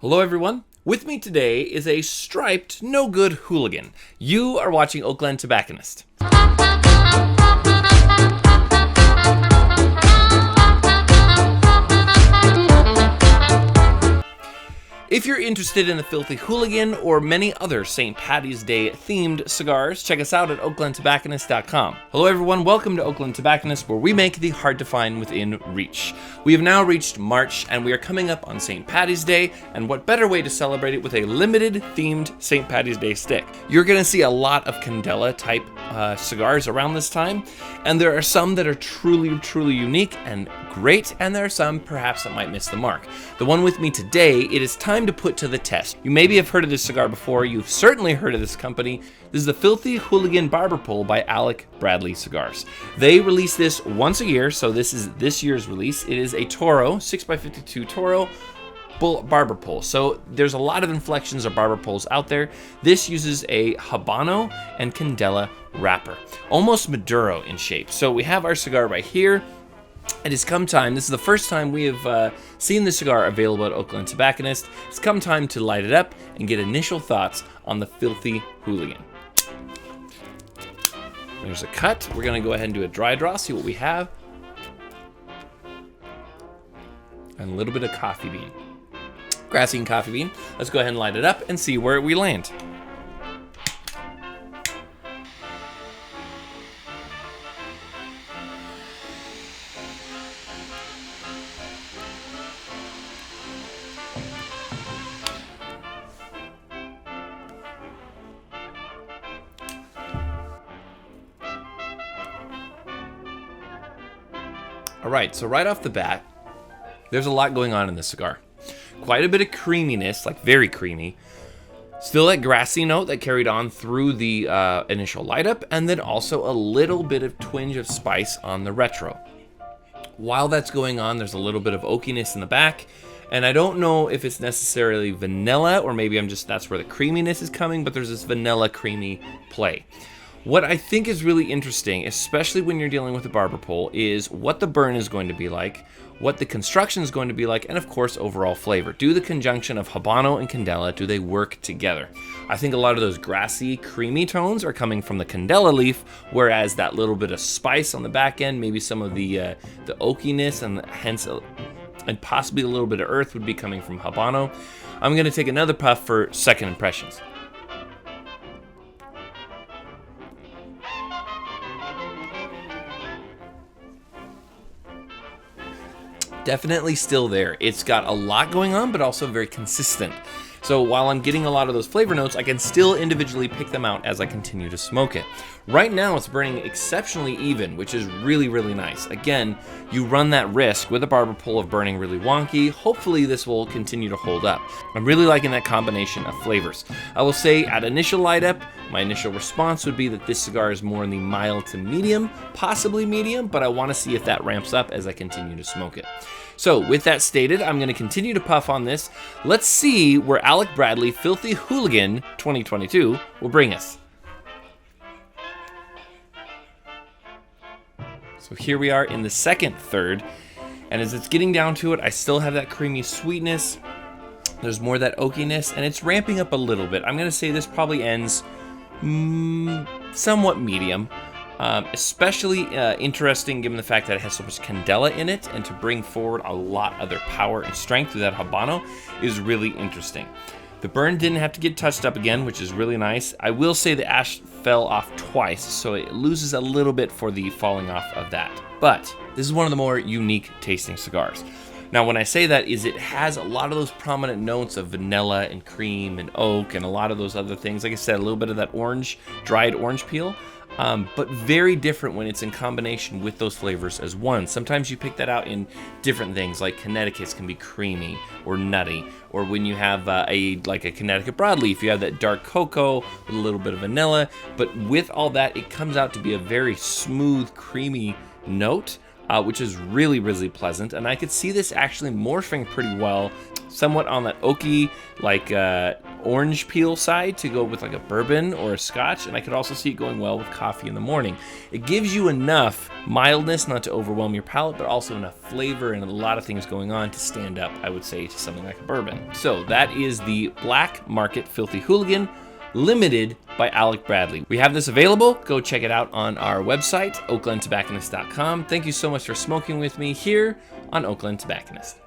Hello everyone, with me today is a striped, no good hooligan. You are watching Oakland Tobacconist. If you're interested in the Filthy Hooligan or many other St. Paddy's Day themed cigars, check us out at oaklandtobacconist.com. Hello everyone, welcome to Oakland Tobacconist, where we make the hard to find within reach. We have now reached March and we are coming up on St. Paddy's Day, and what better way to celebrate it with a limited themed St. Paddy's Day stick. You're going to see a lot of Candela type cigars around this time, and there are some that are truly unique and great, and there are some perhaps that might miss the mark. The one with me today, it is time to put to the test. You maybe have heard of this cigar before, you've certainly heard of this company. This is the Filthy Hooligan Barber Pole by Alec Bradley Cigars. They release this once a year, so this is this year's release. It is a Toro, 6x52 Toro barber pole. So there's a lot of inflections of barber poles out there. This uses a Habano and Candela wrapper, almost Maduro in shape. So we have our cigar right here. It has come time, this is the first time we have seen the cigar available at Oakland Tobacconist. It's come time to light it up and get initial thoughts on the Filthy Hooligan. There's a cut. We're going to go ahead and do a dry draw, see what we have. And a little bit of coffee bean. Grassy and coffee bean. Let's go ahead and light it up and see where we land. All right, so right off the bat, there's a lot going on in this cigar. Quite a bit of creaminess, like very creamy. Still that grassy note that carried on through the initial light up, and then also a little bit of twinge of spice on the retro. While that's going on, there's a little bit of oakiness in the back, and I don't know if it's necessarily vanilla, or maybe that's where the creaminess is coming, but there's this vanilla creamy play. What I think is really interesting, especially when you're dealing with a barber pole, is what the burn is going to be like, what the construction is going to be like, and of course overall flavor. Do the conjunction of Habano and Candela, do they work together? I think a lot of those grassy, creamy tones are coming from the Candela leaf, whereas that little bit of spice on the back end, maybe some of the oakiness and hence and possibly a little bit of earth would be coming from Habano. I'm going to take another puff for second impressions. Definitely still there. It's got a lot going on, but also very consistent. So while I'm getting a lot of those flavor notes, I can still individually pick them out as I continue to smoke it. Right now, it's burning exceptionally even, which is really nice. Again, you run that risk with a barber pole of burning really wonky. Hopefully this will continue to hold up. I'm really liking that combination of flavors. I will say at initial light up, my initial response would be that this cigar is more in the mild to medium, possibly medium, but I want to see if that ramps up as I continue to smoke it. So with that stated, I'm going to continue to puff on this. Let's see where Alec Bradley Filthy Hooligan 2022 will bring us. So here we are in the second third, and as it's getting down to it, I still have that creamy sweetness. There's more of that oakiness, and it's ramping up a little bit. I'm going to say this probably ends somewhat medium. Especially interesting given the fact that it has so much Candela in it, and to bring forward a lot of their power and strength through that Habano is really interesting. The burn didn't have to get touched up again, which is really nice. I will say the ash fell off twice, so it loses a little bit for the falling off of that. But this is one of the more unique tasting cigars. Now, when I say that, is it has a lot of those prominent notes of vanilla and cream and oak and a lot of those other things. Like I said, a little bit of that orange, dried orange peel. But very different when it's in combination with those flavors as one. Sometimes you pick that out in different things, like Connecticut's can be creamy or nutty, or when you have like a Connecticut broadleaf, you have that dark cocoa with a little bit of vanilla. But with all that, it comes out to be a very smooth, creamy note, which is really pleasant. And I could see this actually morphing pretty well somewhat on that oaky, like orange peel side to go with like a bourbon or a scotch, and I could also see it going well with coffee in the morning. It gives you enough mildness not to overwhelm your palate, but also enough flavor and a lot of things going on to stand up, I would say, to something like a bourbon. So that is the Black Market Filthy Hooligan, limited by Alec Bradley. We have this available. Go check it out on our website, oaklandtobacconist.com. Thank you so much for smoking with me here on Oakland Tobacconist.